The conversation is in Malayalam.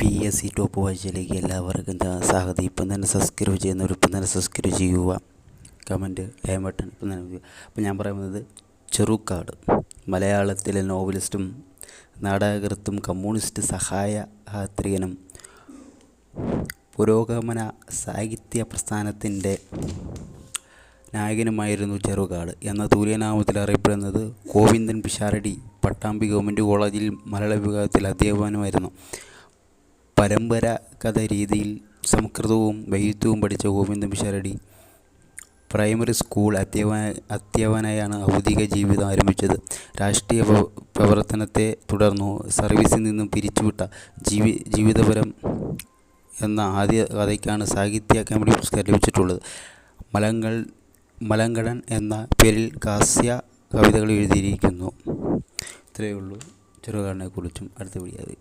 PSC ടോപ്പ് വായിച്ചിലേക്ക് എല്ലാവർക്കും സ്വാഗതം. ഇപ്പം തന്നെ സബ്സ്ക്രൈബ് ചെയ്യുന്നവർ ഇപ്പം തന്നെ സബ്സ്ക്രൈബ് ചെയ്യുക, കമൻറ്റ് ബട്ടൺ ഇപ്പം തന്നെ. അപ്പം ഞാൻ പറയുന്നത് ചെറുക്കാട് മലയാളത്തിലെ നോവലിസ്റ്റും നാടകകൃത്തും കമ്മ്യൂണിസ്റ്റ് സഹായയാത്രികനും പുരോഗമന സാഹിത്യ പ്രസ്ഥാനത്തിൻ്റെ നായകനുമായിരുന്നു ചെറുകാട് എന്ന തുല്യനാമത്തിൽ അറിയപ്പെടുന്നത് ഗോവിന്ദൻ പിഷാരടി. പട്ടാമ്പി ഗവൺമെൻറ് കോളേജിൽ മലയാള വിഭാഗത്തിൽ അധ്യാപകനുമായിരുന്നു. പരമ്പരാഗത രീതിയിൽ സംസ്കൃതവും വൈദ്യവും പഠിച്ച ഗോവിന്ദൻ പിഷാരടി പ്രൈമറി സ്കൂൾ അധ്യാപകനായാണ് ഔദ്യോഗിക ജീവിതം ആരംഭിച്ചത്. രാഷ്ട്രീയ പ്രവർത്തനത്തെ തുടർന്നു സർവീസിൽ നിന്നും പിരിച്ചുവിട്ട ജീവിതപരം എന്ന ആദ്യ കഥയ്ക്കാണ് സാഹിത്യ അക്കാദമി പുരസ്കാരം ലഭിച്ചിട്ടുള്ളത്. മലങ്കടൻ എന്ന പേരിൽ ഹാസ്യ കവിതകൾ എഴുതിയിരിക്കുന്നു. ഇത്രയേ ഉള്ളൂ ചെറുകാടിനെ കുറിച്ചും. അടുത്ത വീഡിയോ.